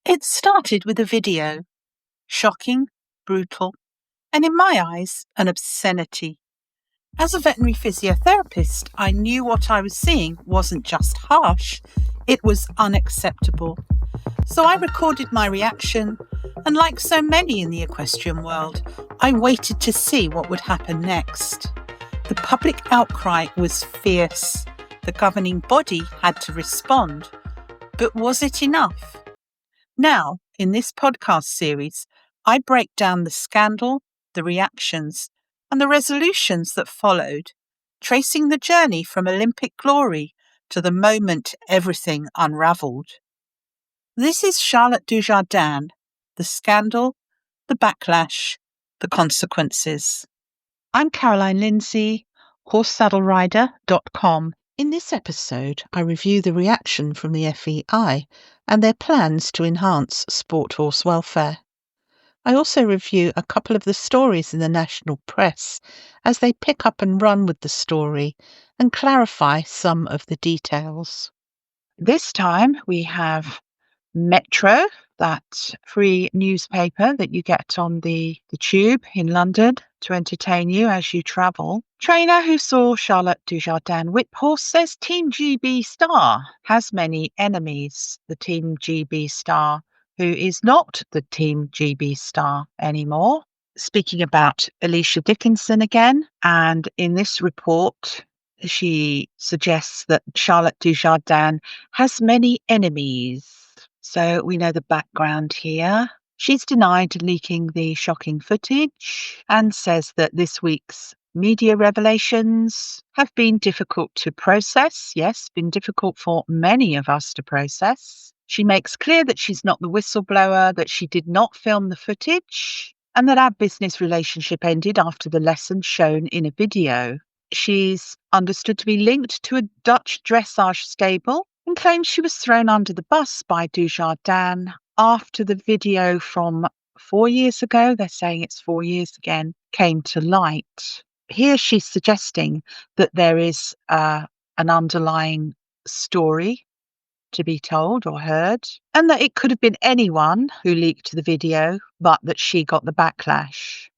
It started with a video. Shocking, brutal, and in my eyes, an obscenity. As a veterinary physiotherapist, I knew what I was seeing wasn't just harsh, it was unacceptable. So I recorded my reaction, and like so many in the equestrian world, I waited to see what would happen next. The public outcry was fierce. The governing body had to respond. But was it enough? Now, in this podcast series, I break down the scandal, the reactions, and the resolutions that followed, tracing the journey from Olympic glory to the moment everything unravelled. This is Charlotte Dujardin, the scandal, the backlash, the consequences. I'm Caroline Lindsay, horsesaddlerider.com. In this episode, I review the reaction from the FEI and their plans to enhance sport horse welfare. I also review a couple of the stories in the national press as they pick up and run with the story and clarify some of the details. This time we have Metro, that free newspaper that you get on the tube in London to entertain you as you travel. Trainer who saw Charlotte Dujardin whip horse says Team GB star has many enemies. The Team GB star, who is not the Team GB star anymore. Speaking about Alicia Dickinson again, and in this report, she suggests that Charlotte Dujardin has many enemies. So we know the background here. She's denied leaking the shocking footage and says that this week's media revelations have been difficult to process. Yes, been difficult for many of us to process. She makes clear that she's not the whistleblower, that she did not film the footage, and that our business relationship ended after the lesson shown in a video. She's understood to be linked to a Dutch dressage stable and claims she was thrown under the bus by Dujardin after the video from 4 years ago, they're saying it's 4 years again, came to light. Here she's suggesting that there is an underlying story to be told or heard, and that it could have been anyone who leaked the video, but that she got the backlash.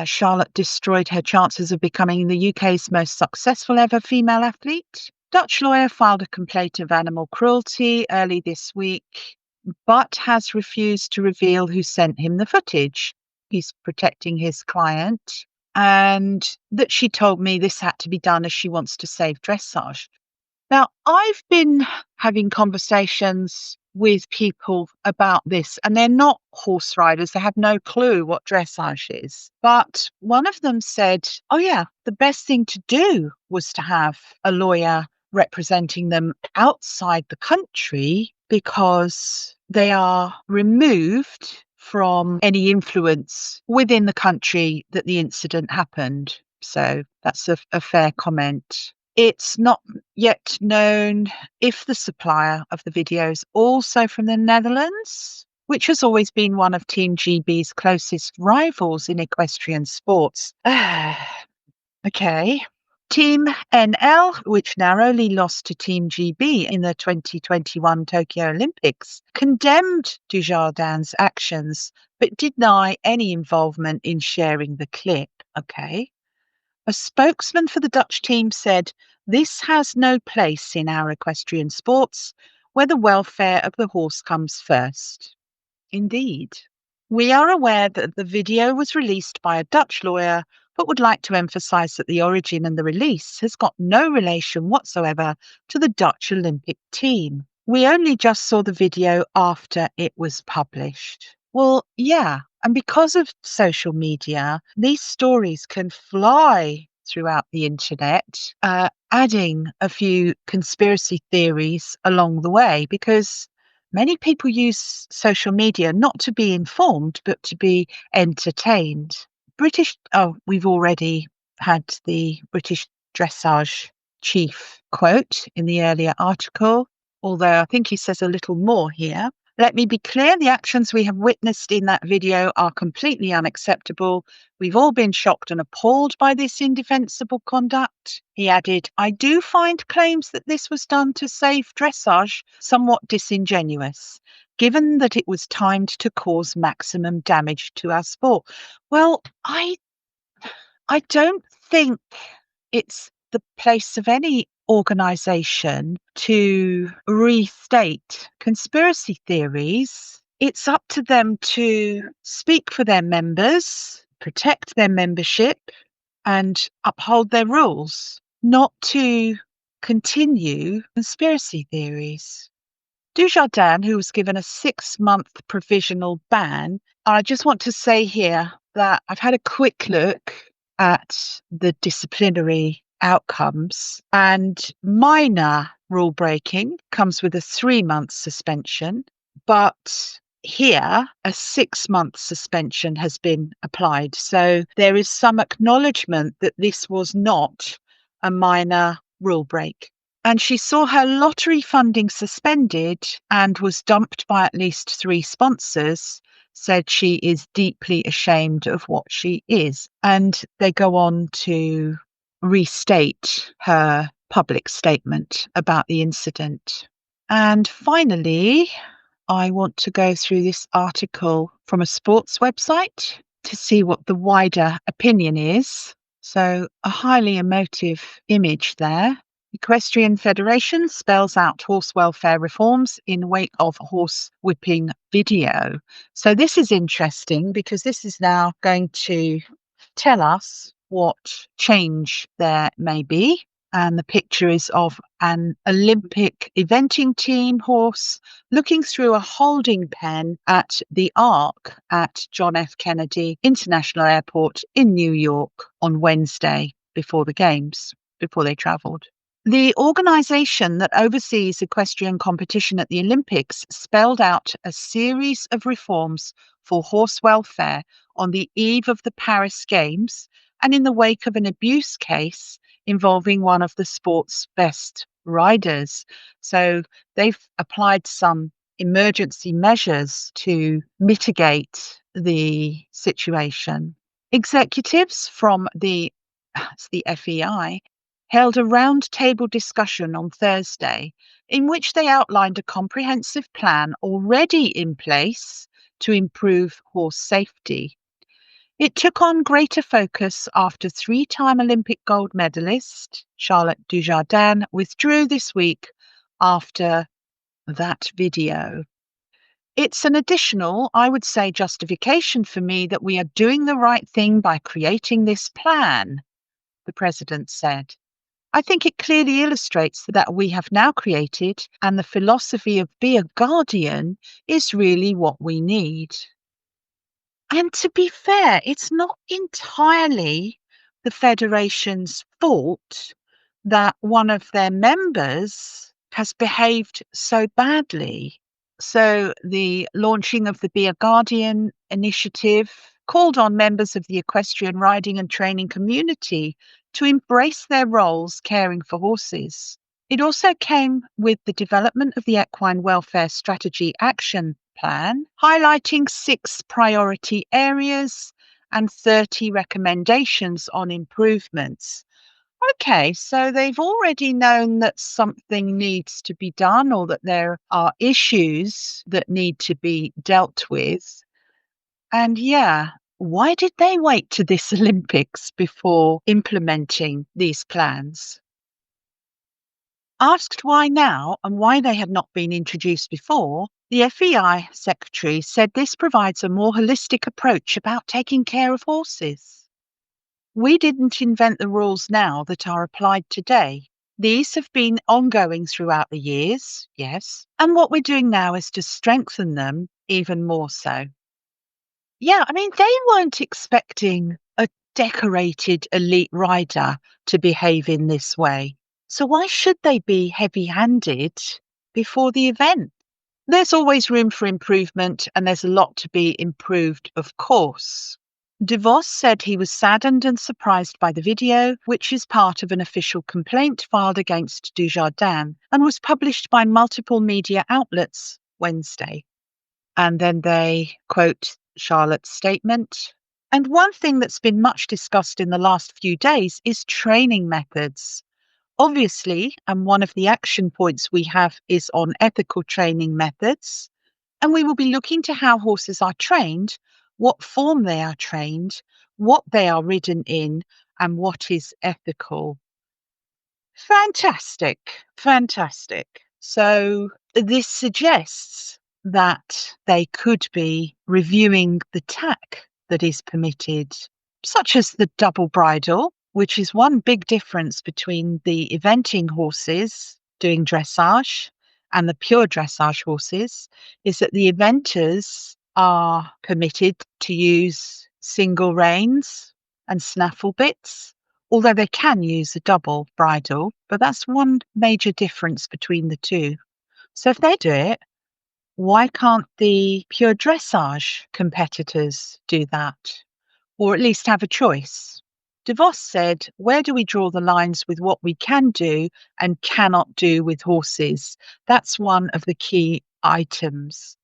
Charlotte destroyed her chances of becoming the UK's most successful ever female athlete. Dutch lawyer filed a complaint of animal cruelty early this week, but has refused to reveal who sent him the footage. He's protecting his client, and that she told me this had to be done as she wants to save dressage. Now, I've been having conversations with people about this, and they're not horse riders. They have no clue what dressage is. But one of them said, oh yeah, the best thing to do was to have a lawyer representing them outside the country because they are removed from any influence within the country that the incident happened. So that's a fair comment. It's not yet known if the supplier of the video is also from the Netherlands, which has always been one of Team GB's closest rivals in equestrian sports. Okay. Team NL, which narrowly lost to Team GB in the 2021 Tokyo Olympics, condemned Dujardin's actions, but deny any involvement in sharing the clip. Okay. A spokesman for the Dutch team said, "This has no place in our equestrian sports, where the welfare of the horse comes first." Indeed. We are aware that the video was released by a Dutch lawyer, but would like to emphasise that the origin and the release has got no relation whatsoever to the Dutch Olympic team. We only just saw the video after it was published. Well, yeah. And because of social media, these stories can fly throughout the internet, adding a few conspiracy theories along the way, because many people use social media not to be informed, but to be entertained. We've already had the British dressage chief quote in the earlier article, although I think he says a little more here. Let me be clear, the actions we have witnessed in that video are completely unacceptable. We've all been shocked and appalled by this indefensible conduct. He added, I do find claims that this was done to save dressage somewhat disingenuous. given that it was timed to cause maximum damage to our sport. Well, I don't think it's the place of any organisation to restate conspiracy theories. It's up to them to speak for their members, protect their membership, and uphold their rules, not to continue conspiracy theories. Dujardin, who was given a 6-month provisional ban, I just want to say here that I've had a quick look at the disciplinary outcomes, and minor rule breaking comes with a 3-month suspension, but here a 6-month suspension has been applied. So there is some acknowledgement that this was not a minor rule break. And she saw her lottery funding suspended and was dumped by at least 3 sponsors, said she is deeply ashamed of what she is. And they go on to restate her public statement about the incident. And finally, I want to go through this article from a sports website to see what the wider opinion is. So a highly emotive image there. Equestrian Federation spells out horse welfare reforms in wake of horse whipping video. So this is interesting because this is now going to tell us what change there may be. And the picture is of an Olympic eventing team horse looking through a holding pen at the Arc at John F. Kennedy International Airport in New York on Wednesday before the Games, before they travelled. The organisation that oversees equestrian competition at the Olympics spelled out a series of reforms for horse welfare on the eve of the Paris Games and in the wake of an abuse case involving one of the sport's best riders. So they've applied some emergency measures to mitigate the situation. Executives from the FEI held a roundtable discussion on Thursday in which they outlined a comprehensive plan already in place to improve horse safety. It took on greater focus after 3-time Olympic gold medalist Charlotte Dujardin withdrew this week after that video. It's an additional, I would say, justification for me that we are doing the right thing by creating this plan, the president said. I think it clearly illustrates that we have now created, and the philosophy of be a guardian is really what we need. And to be fair, it's not entirely the Federation's fault that one of their members has behaved so badly. So the launching of the Be a Guardian initiative called on members of the equestrian riding and training community to embrace their roles caring for horses. It also came with the development of the Equine Welfare Strategy Action Plan, highlighting 6 priority areas and 30 recommendations on improvements. Okay, so they've already known that something needs to be done or that there are issues that need to be dealt with. And yeah, why did they wait to this Olympics before implementing these plans? Asked why now and why they had not been introduced before, the FEI secretary said this provides a more holistic approach about taking care of horses. We didn't invent the rules now that are applied today. These have been ongoing throughout the years, yes, and what we're doing now is to strengthen them even more so. Yeah, I mean, they weren't expecting a decorated elite rider to behave in this way. So why should they be heavy-handed before the event? There's always room for improvement, and there's a lot to be improved, of course. De Vos said he was saddened and surprised by the video, which is part of an official complaint filed against Dujardin and was published by multiple media outlets Wednesday. And then they quote Charlotte's statement. And one thing that's been much discussed in the last few days is training methods. Obviously, and one of the action points we have is on ethical training methods. And we will be looking to how horses are trained, what form they are trained, what they are ridden in, and what is ethical. Fantastic. Fantastic. So this suggests that they could be reviewing the tack that is permitted, such as the double bridle, which is one big difference between the eventing horses doing dressage and the pure dressage horses, is that the eventers are permitted to use single reins and snaffle bits, although they can use a double bridle, but that's one major difference between the two. So if they do it, why can't the pure dressage competitors do that? Or at least have a choice? DeVos said, where do we draw the lines with what we can do and cannot do with horses? That's one of the key items.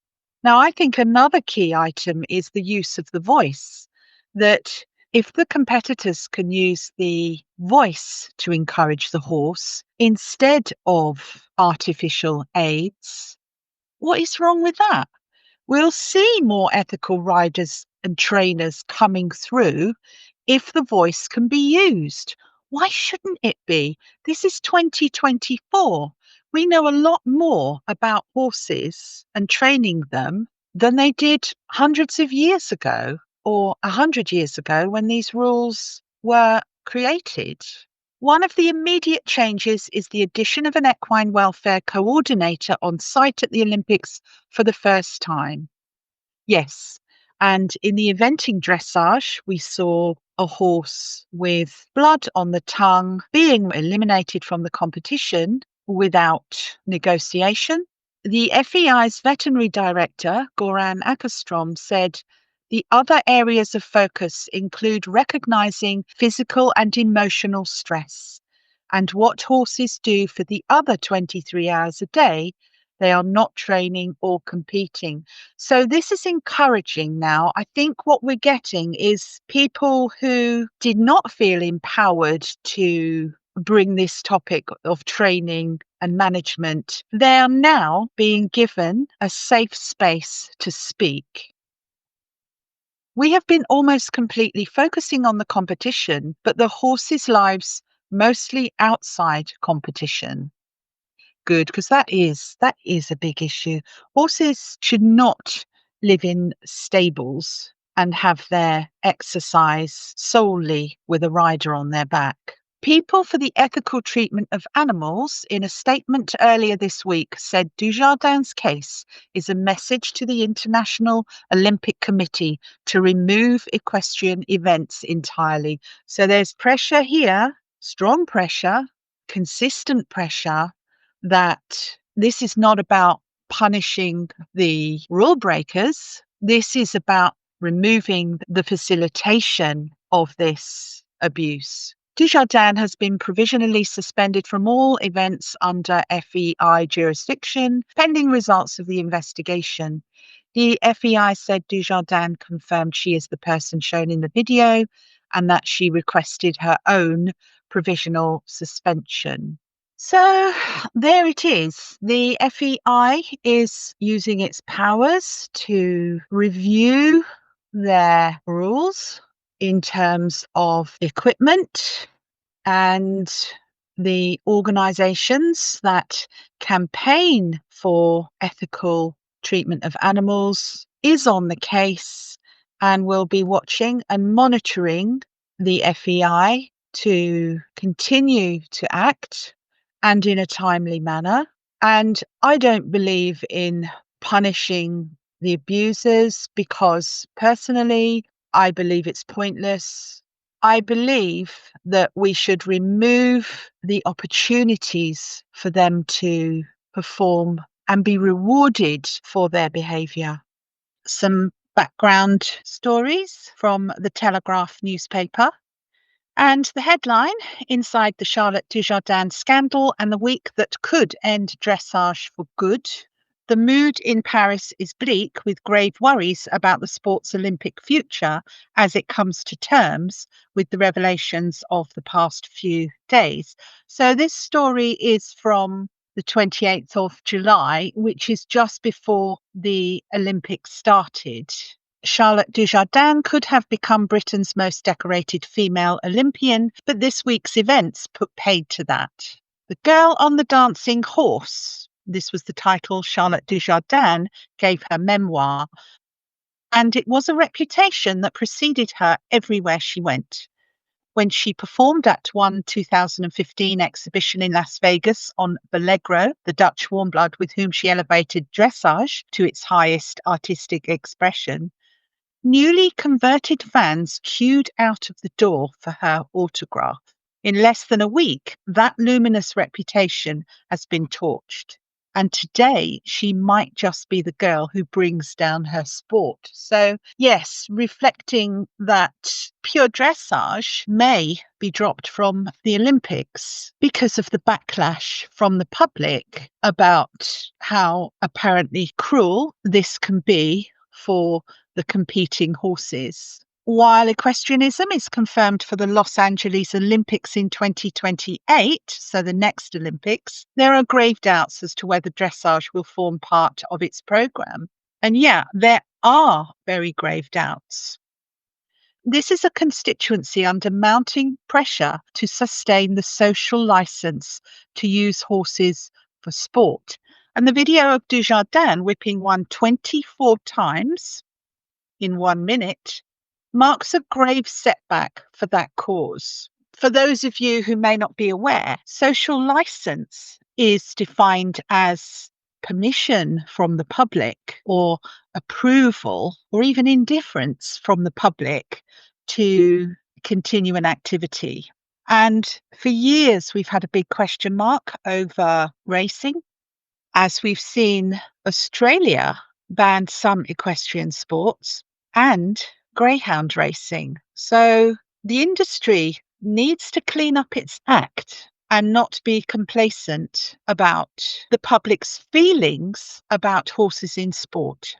Now, I think another key item is the use of the voice, that if the competitors can use the voice to encourage the horse instead of artificial aids, what is wrong with that? We'll see more ethical riders and trainers coming through if the voice can be used. Why shouldn't it be? This is 2024. We know a lot more about horses and training them than they did hundreds of years ago or 100 years ago when these rules were created. One of the immediate changes is the addition of an equine welfare coordinator on site at the Olympics for the first time. Yes, and in the eventing dressage, we saw a horse with blood on the tongue being eliminated from the competition without negotiation. The FEI's veterinary director, Goran Ackerstrom, said the other areas of focus include recognizing physical and emotional stress and what horses do for the other 23 hours a day they are not training or competing. So this is encouraging now. I think what we're getting is people who did not feel empowered to bring this topic of training and management, they are now being given a safe space to speak. We have been almost completely focusing on the competition, but the horses' lives mostly outside competition. Good, because that is a big issue. Horses should not live in stables and have their exercise solely with a rider on their back. People for the Ethical Treatment of Animals, in a statement earlier this week, said Dujardin's case is a message to the International Olympic Committee to remove equestrian events entirely. So there's pressure here, strong pressure, consistent pressure, that this is not about punishing the rule breakers. This is about removing the facilitation of this abuse. Dujardin has been provisionally suspended from all events under FEI jurisdiction, pending results of the investigation. The FEI said Dujardin confirmed she is the person shown in the video and that she requested her own provisional suspension. So there it is. The FEI is using its powers to review their rules in terms of equipment, and the organisations that campaign for ethical treatment of animals is on the case and will be watching and monitoring the FEI to continue to act and in a timely manner. And I don't believe in punishing the abusers because personally, I believe it's pointless. I believe that we should remove the opportunities for them to perform and be rewarded for their behaviour. Some background stories from the Telegraph newspaper. And the headline, Inside the Charlotte Dujardin Scandal and the Week That Could End Dressage for Good. The mood in Paris is bleak, with grave worries about the sport's Olympic future as it comes to terms with the revelations of the past few days. So this story is from the 28th of July, which is just before the Olympics started. Charlotte Dujardin could have become Britain's most decorated female Olympian, but this week's events put paid to that. The Girl on the Dancing Horse, this was the title Charlotte Dujardin gave her memoir, and it was a reputation that preceded her everywhere she went. When she performed at one 2015 exhibition in Las Vegas on Vallegro, the Dutch warmblood with whom she elevated dressage to its highest artistic expression, newly converted fans queued out of the door for her autograph. In less than a week, that luminous reputation has been torched. And today, she might just be the girl who brings down her sport. So, yes, reflecting that pure dressage may be dropped from the Olympics because of the backlash from the public about how apparently cruel this can be for the competing horses. While equestrianism is confirmed for the Los Angeles Olympics in 2028, so the next Olympics, there are grave doubts as to whether dressage will form part of its programme. And yeah, there are very grave doubts. This is a constituency under mounting pressure to sustain the social licence to use horses for sport. And the video of Dujardin whipping one 24 times in 1 minute marks a grave setback for that cause. For those of you who may not be aware, social licence is defined as permission from the public or approval or even indifference from the public to continue an activity. And for years, we've had a big question mark over racing. As we've seen, Australia banned some equestrian sports and greyhound racing. So the industry needs to clean up its act and not be complacent about the public's feelings about horses in sport.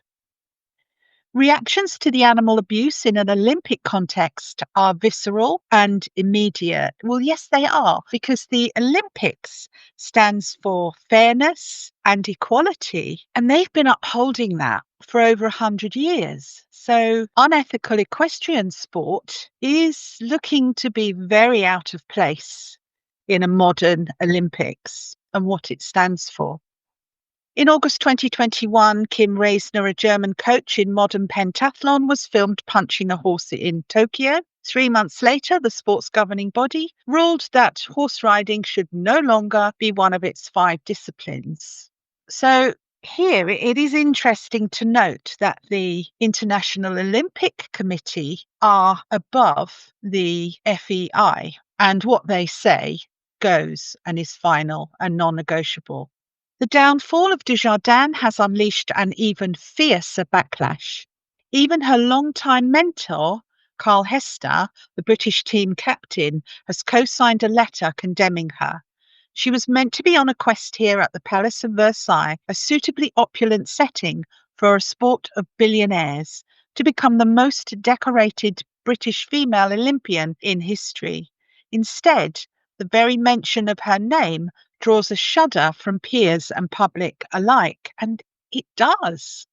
Reactions to the animal abuse in an Olympic context are visceral and immediate. Well, yes, they are, because the Olympics stands for fairness and equality, and they've been upholding that for over 100 years. So unethical equestrian sport is looking to be very out of place in a modern Olympics and what it stands for. In August 2021, Kim Reisner, a German coach in modern pentathlon, was filmed punching a horse in Tokyo. 3 months later, the sport's governing body ruled that horse riding should no longer be one of its 5 disciplines. So here it is interesting to note that the International Olympic Committee are above the FEI, and what they say goes and is final and non-negotiable. The downfall of Dujardin has unleashed an even fiercer backlash. Even her longtime mentor, Carl Hester, the British team captain, has co-signed a letter condemning her. She was meant to be on a quest here at the Palace of Versailles, a suitably opulent setting for a sport of billionaires, to become the most decorated British female Olympian in history. Instead, the very mention of her name draws a shudder from peers and public alike, and it does.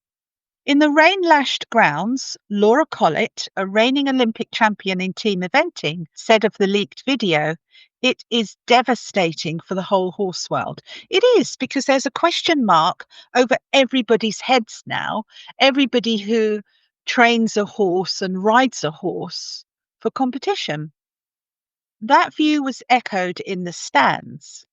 In the rain-lashed grounds, Laura Collett, a reigning Olympic champion in team eventing, said of the leaked video, "It is devastating for the whole horse world." It is, because there's a question mark over everybody's heads now, everybody who trains a horse and rides a horse for competition. That view was echoed in the stands.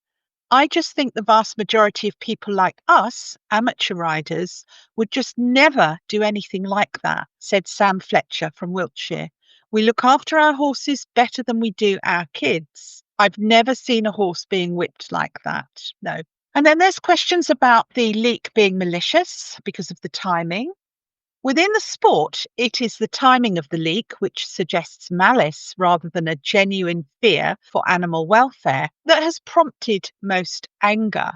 I just think the vast majority of people like us, amateur riders, would just never do anything like that, said Sam Fletcher from Wiltshire. "We look after our horses better than we do our kids. I've never seen a horse being whipped like that. No." And then there's questions about the leak being malicious because of the timing. Within the sport, it is the timing of the leak, which suggests malice rather than a genuine fear for animal welfare, that has prompted most anger.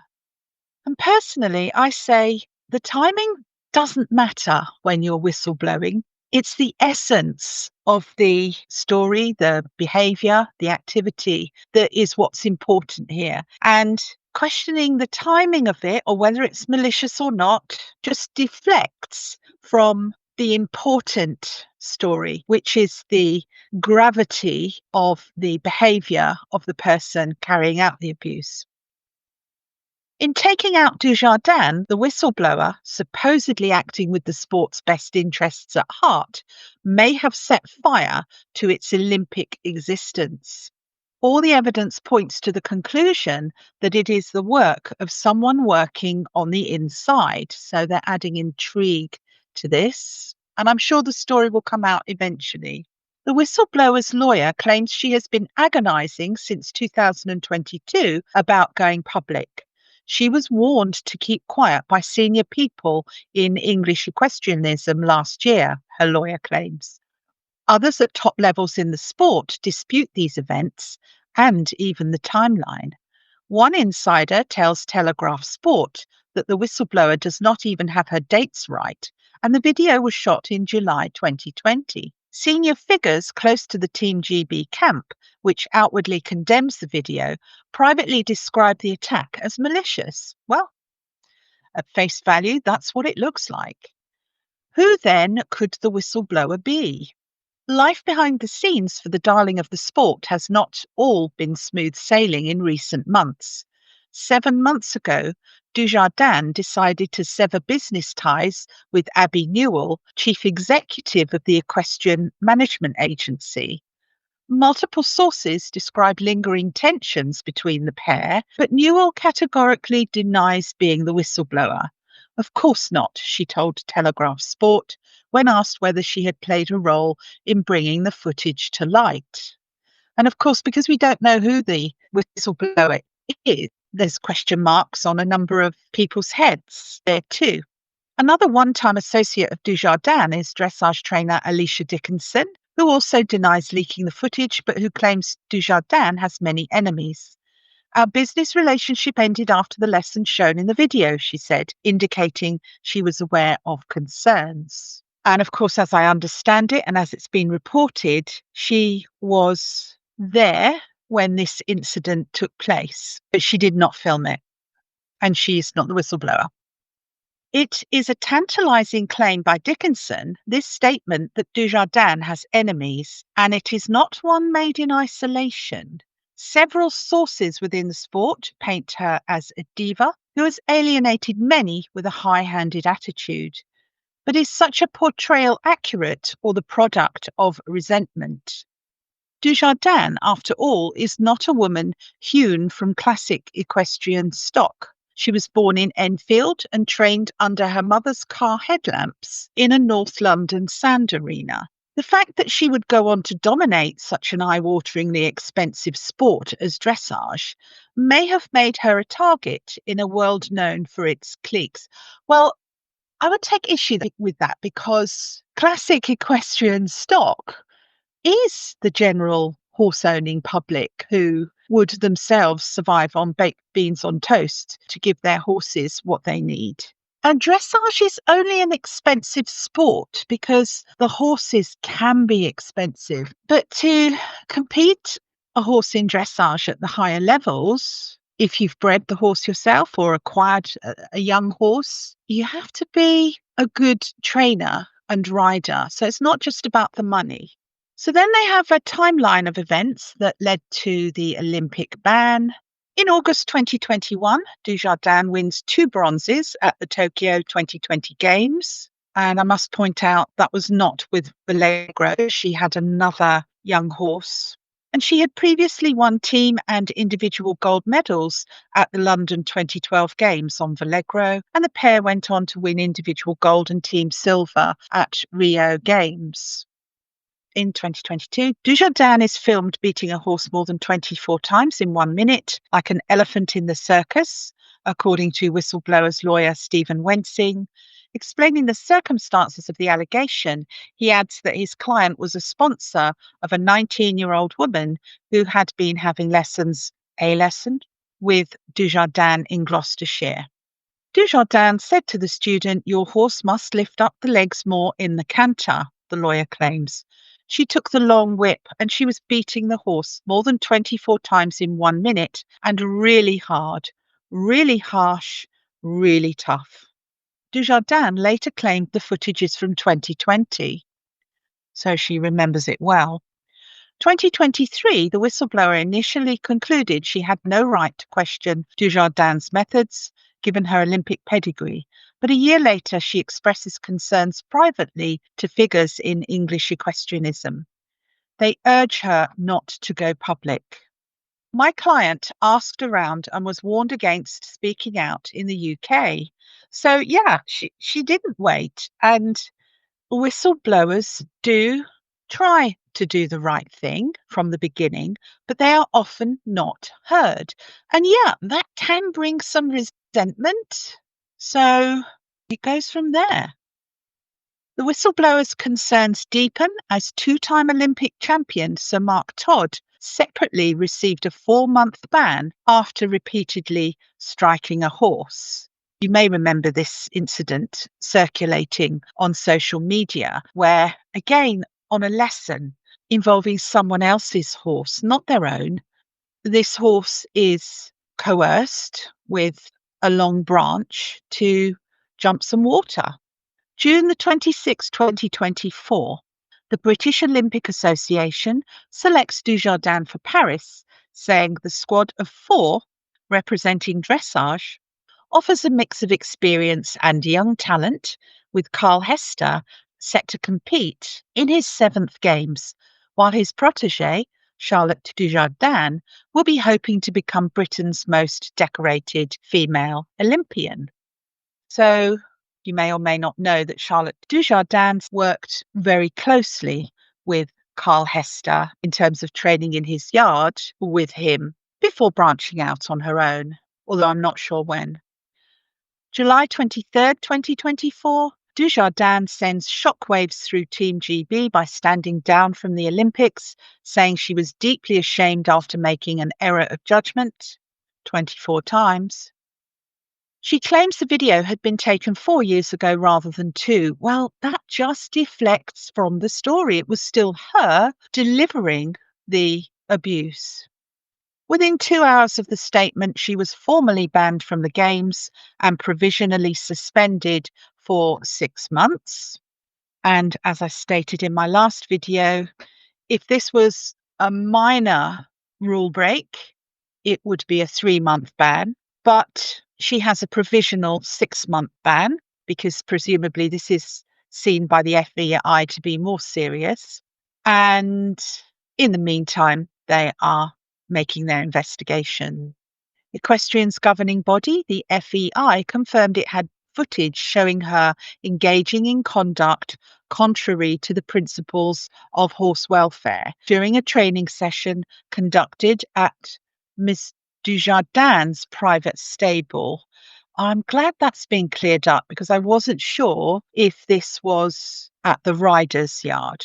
And personally, I say the timing doesn't matter when you're whistleblowing. It's the essence of the story, the behaviour, the activity that is what's important here. And questioning the timing of it or whether it's malicious or not just deflects from the important story, which is the gravity of the behaviour of the person carrying out the abuse. In taking out Dujardin, the whistleblower, supposedly acting with the sport's best interests at heart, may have set fire to its Olympic existence. All the evidence points to the conclusion that it is the work of someone working on the inside. So they're adding intrigue to this. And I'm sure the story will come out eventually. The whistleblower's lawyer claims she has been agonizing since 2022 about going public. She was warned to keep quiet by senior people in English equestrianism last year, her lawyer claims. Others at top levels in the sport dispute these events and even the timeline. One insider tells Telegraph Sport that the whistleblower does not even have her dates right, and the video was shot in July 2020. Senior figures close to the Team GB camp, which outwardly condemns the video, privately describe the attack as malicious. Well, at face value, that's what it looks like. Who then could the whistleblower be? Life behind the scenes for the darling of the sport has not all been smooth sailing in recent months. 7 months ago, Dujardin decided to sever business ties with Abby Newell, chief executive of the Equestrian Management Agency. Multiple sources describe lingering tensions between the pair, but Newell categorically denies being the whistleblower. Of course not, she told Telegraph Sport when asked whether she had played a role in bringing the footage to light. And of course, because we don't know who the whistleblower is, there's question marks on a number of people's heads there too. Another one-time associate of Dujardin is dressage trainer Alicia Dickinson, who also denies leaking the footage, but who claims Dujardin has many enemies. Our business relationship ended after the lesson shown in the video, she said, indicating she was aware of concerns. And of course, as I understand it, and as it's been reported, she was there when this incident took place, but she did not film it. And she is not the whistleblower. It is a tantalizing claim by Dickinson, this statement that Dujardin has enemies, and it is not one made in isolation. Several sources within the sport paint her as a diva who has alienated many with a high-handed attitude. But is such a portrayal accurate or the product of resentment? Dujardin, after all, is not a woman hewn from classic equestrian stock. She was born in Enfield and trained under her mother's car headlamps in a North London sand arena. The fact that she would go on to dominate such an eye-wateringly expensive sport as dressage may have made her a target in a world known for its cliques. Well, I would take issue with that because classic equestrian stock is the general horse-owning public who would themselves survive on baked beans on toast to give their horses what they need. And dressage is only an expensive sport because the horses can be expensive. But to compete a horse in dressage at the higher levels, if you've bred the horse yourself or acquired a young horse, you have to be a good trainer and rider. So it's not just about the money. So then they have a timeline of events that led to the Olympic ban. In August 2021, Dujardin wins 2 bronzes at the Tokyo 2020 Games. And I must point out that was not with Vallegro. She had another young horse. And she had previously won team and individual gold medals at the London 2012 Games on Vallegro. And the pair went on to win individual gold and team silver at Rio Games. In 2022, Dujardin is filmed beating a horse more than 24 times in 1 minute, like an elephant in the circus, according to whistleblower's lawyer Stephen Wensing. Explaining the circumstances of the allegation, he adds that his client was a sponsor of a 19-year-old woman who had been having a lesson, with Dujardin in Gloucestershire. Dujardin said to the student, "Your horse must lift up the legs more in the canter," the lawyer claims. She took the long whip and she was beating the horse more than 24 times in 1 minute and really hard, Really harsh, really tough. Dujardin later claimed the footage is from 2020, so she remembers it well. 2023, the whistleblower initially concluded she had no right to question Dujardin's methods, given her Olympic pedigree. But a year later, she expresses concerns privately to figures in English equestrianism. They urge her not to go public. My client asked around and was warned against speaking out in the UK. So, yeah, she didn't wait. And whistleblowers do try to do the right thing from the beginning, but they are often not heard. And yeah, that can bring some resentment. So it goes from there. The whistleblower's concerns deepen as two-time Olympic champion Sir Mark Todd separately received a 4-month ban after repeatedly striking a horse. You may remember this incident circulating on social media where, again, on a lesson involving someone else's horse, not their own, this horse is coerced with a long branch to jump some water. June the 26th, 2024, the British Olympic Association selects Dujardin for Paris, saying the squad of 4, representing dressage, offers a mix of experience and young talent, with Carl Hester set to compete in his 7th Games, while his protégée, Charlotte Dujardin, will be hoping to become Britain's most decorated female Olympian. So you may or may not know that Charlotte Dujardin worked very closely with Carl Hester in terms of training in his yard with him before branching out on her own, although I'm not sure when. July 23rd, 2024, Dujardin sends shockwaves through Team GB by standing down from the Olympics, saying she was deeply ashamed after making an error of judgment 24 times. She claims the video had been taken 4 years ago rather than 2. Well, that just deflects from the story. It was still her delivering the abuse. Within 2 hours of the statement, she was formally banned from the Games and provisionally suspended for 6 months. And as I stated in my last video, if this was a minor rule break, it would be a 3-month ban. But she has a provisional 6-month ban because presumably this is seen by the FEI to be more serious. And in the meantime, they are making their investigation. Equestrian's governing body, the FEI, confirmed it had footage showing her engaging in conduct contrary to the principles of horse welfare during a training session conducted at Ms. Dujardin's private stable. I'm glad that's been cleared up because I wasn't sure if this was at the rider's yard.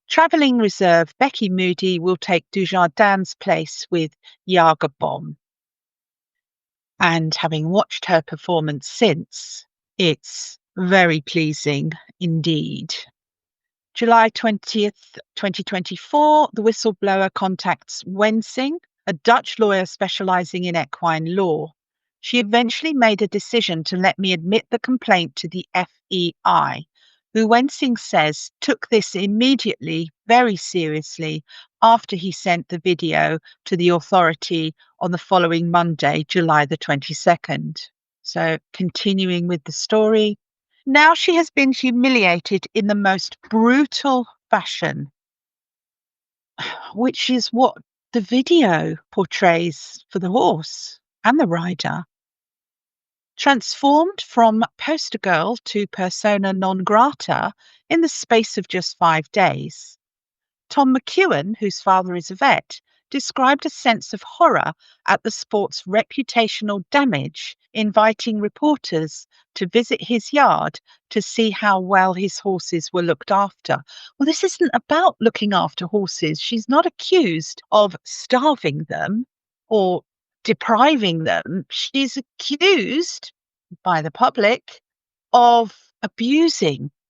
Travelling reserve Becky Moody will take Dujardin's place with Jager Bomb. And having watched her performance since, it's very pleasing indeed. July 20th, 2024, the whistleblower contacts Wensing, a Dutch lawyer specialising in equine law. She eventually made a decision to let me admit the complaint to the FEI, who Wensing says took this immediately very seriously after he sent the video to the authority on the following Monday, July the 22nd. So continuing with the story, now she has been humiliated in the most brutal fashion, which is what the video portrays for the horse and the rider. Transformed from poster girl to persona non grata in the space of just 5 days. Tom McEwen, whose father is a vet, described a sense of horror at the sport's reputational damage, inviting reporters to visit his yard to see how well his horses were looked after. Well, this isn't about looking after horses. She's not accused of starving them or depriving them. She's accused by the public of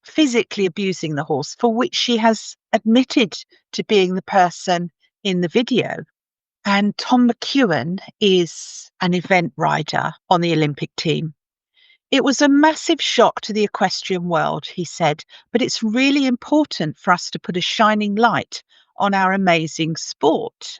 physically abusing the horse, for which she has admitted to being the person in the video. And Tom McEwen is an event rider on the Olympic team. It was a massive shock to the equestrian world, he said, but it's really important for us to put a shining light on our amazing sport.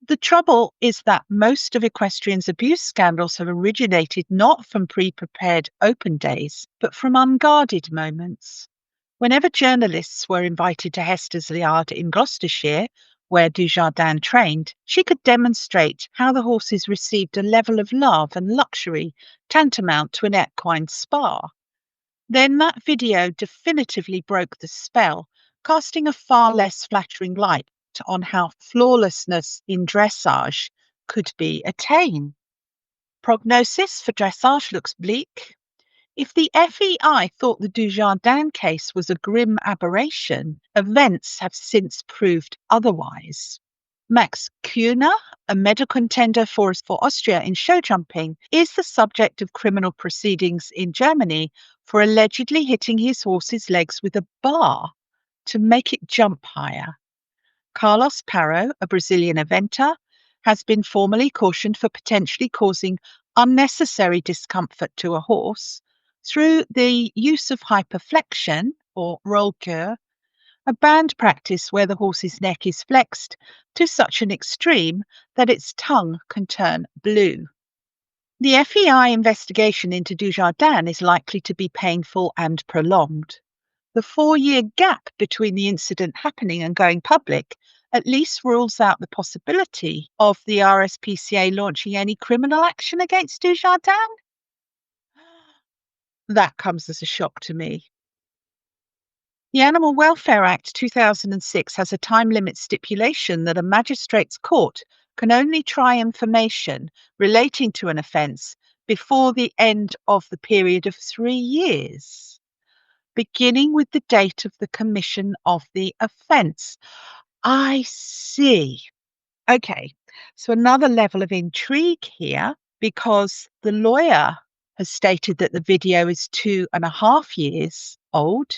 The trouble is that most of equestrians' abuse scandals have originated not from pre-prepared open days, but from unguarded moments. Whenever journalists were invited to Hester's Liard in Gloucestershire, where Dujardin trained, she could demonstrate how the horses received a level of love and luxury tantamount to an equine spa. Then that video definitively broke the spell, casting a far less flattering light on how flawlessness in dressage could be attained. Prognosis for dressage looks bleak. If the FEI thought the Dujardin case was a grim aberration, events have since proved otherwise. Max Kuhner, a medal contender for Austria in show jumping, is the subject of criminal proceedings in Germany for allegedly hitting his horse's legs with a bar to make it jump higher. Carlos Parro, a Brazilian eventer, has been formally cautioned for potentially causing unnecessary discomfort to a horse through the use of hyperflexion, or roll-cœur, a banned practice where the horse's neck is flexed to such an extreme that its tongue can turn blue. The FEI investigation into Dujardin is likely to be painful and prolonged. The 4-year gap between the incident happening and going public at least rules out the possibility of the RSPCA launching any criminal action against Dujardin. That comes as a shock to me. The Animal Welfare Act 2006 has a time limit stipulation that a magistrate's court can only try information relating to an offence before the end of the period of 3 years, beginning with the date of the commission of the offence. I see. Okay, so another level of intrigue here, because the lawyer has stated that the video is 2.5 years old,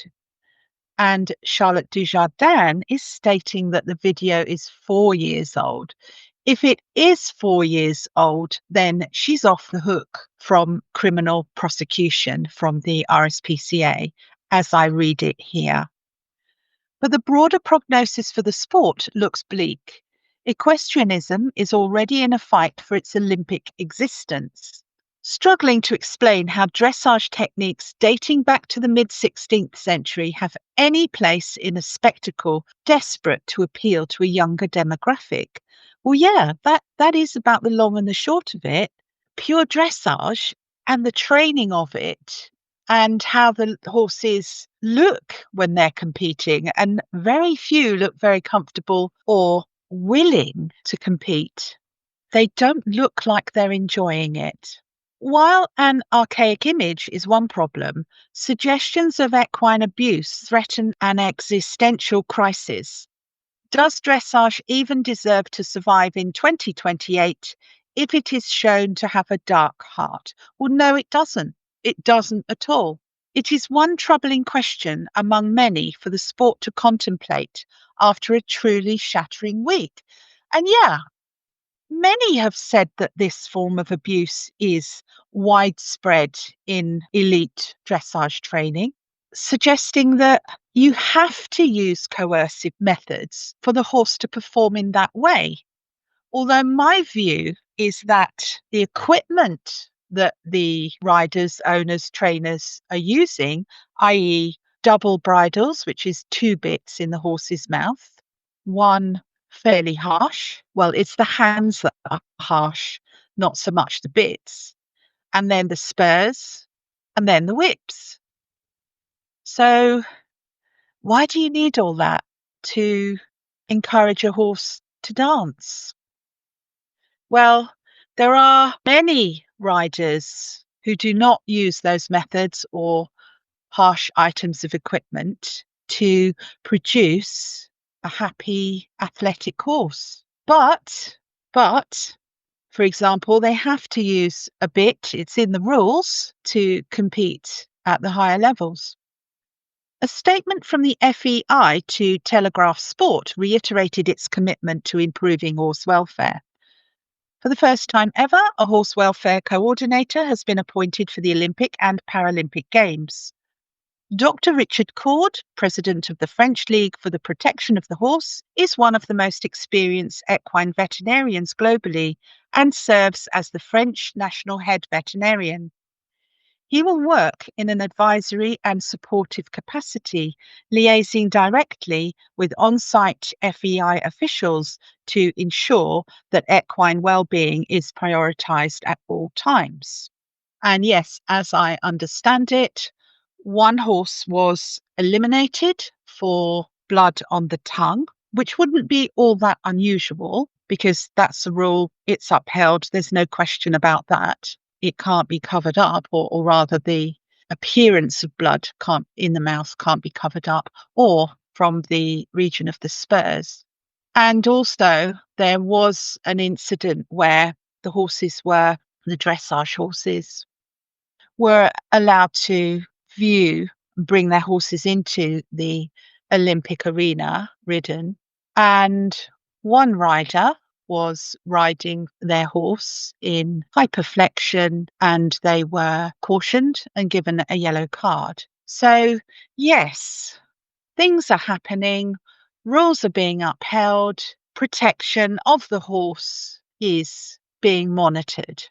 and Charlotte Dujardin is stating that the video is 4 years old. If it is 4 years old, then she's off the hook from criminal prosecution from the RSPCA, as I read it here. But the broader prognosis for the sport looks bleak. Equestrianism is already in a fight for its Olympic existence, struggling to explain how dressage techniques dating back to the mid-16th century have any place in a spectacle desperate to appeal to a younger demographic. Well, yeah, that is about the long and the short of it. Pure dressage and the training of it and how the horses look when they're competing, and very few look very comfortable or willing to compete. They don't look like they're enjoying it. While an archaic image is one problem, suggestions of equine abuse threaten an existential crisis. Does dressage even deserve to survive in 2028 if it is shown to have a dark heart? Well, no, it doesn't. It doesn't at all. It is one troubling question among many for the sport to contemplate after a truly shattering week. And yeah, many have said that this form of abuse is widespread in elite dressage training, suggesting that you have to use coercive methods for the horse to perform in that way. Although my view is that the equipment that the riders, owners, trainers are using, i.e. double bridles, which is 2 bits in the horse's mouth, one fairly harsh. Well, it's the hands that are harsh, not so much the bits. And then the spurs, and then the whips. So why do you need all that to encourage a horse to dance? Well, there are many riders who do not use those methods or harsh items of equipment to produce a happy, athletic horse. But, for example, they have to use a bit, it's in the rules, to compete at the higher levels. A statement from the FEI to Telegraph Sport reiterated its commitment to improving horse welfare. For the first time ever, a horse welfare coordinator has been appointed for the Olympic and Paralympic Games. Dr. Richard Cord, president of the French League for the Protection of the Horse, is one of the most experienced equine veterinarians globally and serves as the French national head veterinarian. He will work in an advisory and supportive capacity, liaising directly with on-site FEI officials to ensure that equine well-being is prioritised at all times. And yes, as I understand it, one horse was eliminated for blood on the tongue, which wouldn't be all that unusual because that's a rule, it's upheld, there's no question about that. It can't be covered up, or rather the appearance of blood in the mouth can't be covered up, or from the region of the spurs. And also there was an incident where the dressage horses were allowed to bring their horses into the Olympic arena, ridden, and one rider was riding their horse in hyperflexion and they were cautioned and given a yellow card. So, yes, things are happening, rules are being upheld, protection of the horse is being monitored.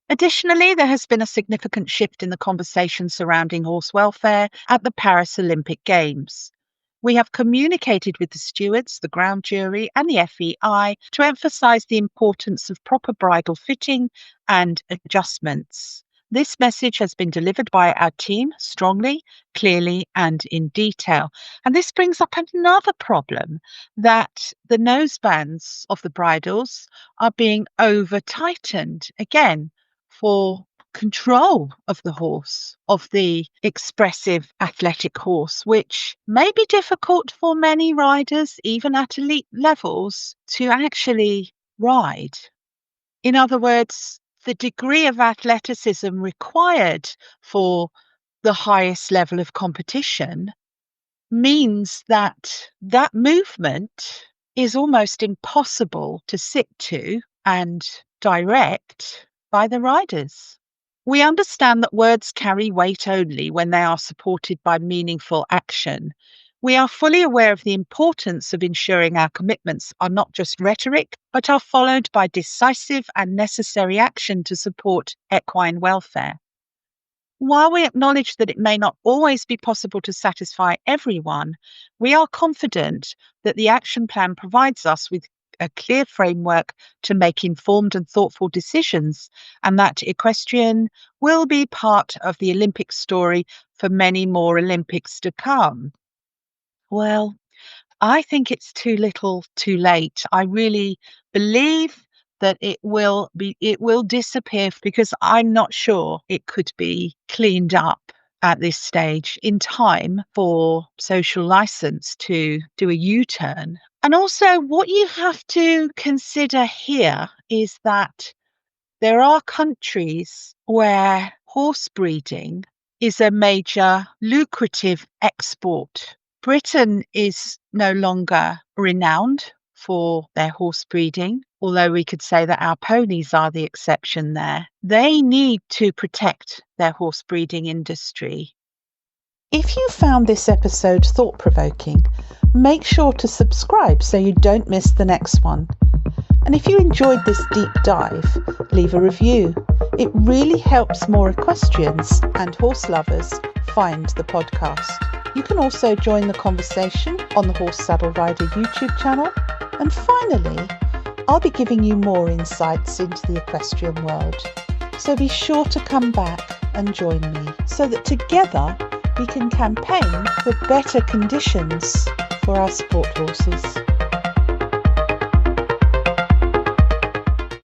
Additionally, there has been a significant shift in the conversation surrounding horse welfare at the Paris Olympic Games. We have communicated with the stewards, the ground jury, and the FEI to emphasise the importance of proper bridle fitting and adjustments. This message has been delivered by our team strongly, clearly, and in detail. And this brings up another problem, that the nosebands of the bridles are being over-tightened. Again, for control of the horse, of the expressive athletic horse, which may be difficult for many riders, even at elite levels, to actually ride. In other words, the degree of athleticism required for the highest level of competition means that that movement is almost impossible to sit to and direct by the riders. We understand that words carry weight only when they are supported by meaningful action. We are fully aware of the importance of ensuring our commitments are not just rhetoric, but are followed by decisive and necessary action to support equine welfare. While we acknowledge that it may not always be possible to satisfy everyone, we are confident that the action plan provides us with a clear framework to make informed and thoughtful decisions, and that equestrian will be part of the Olympic story for many more Olympics to come. Well, I think it's too little, too late. I really believe that it will disappear, because I'm not sure it could be cleaned up at this stage in time for social license to do a U-turn. And also, what you have to consider here is that there are countries where horse breeding is a major lucrative export. Britain is no longer renowned for their horse breeding, although we could say that our ponies are the exception there. They need to protect their horse breeding industry. If you found this episode thought-provoking, make sure to subscribe so you don't miss the next one. And if you enjoyed this deep dive, leave a review. It really helps more equestrians and horse lovers find the podcast. You can also join the conversation on the Horse Saddle Rider YouTube channel. And finally, I'll be giving you more insights into the equestrian world. So be sure to come back and join me so that together we can campaign for better conditions for our sport horses.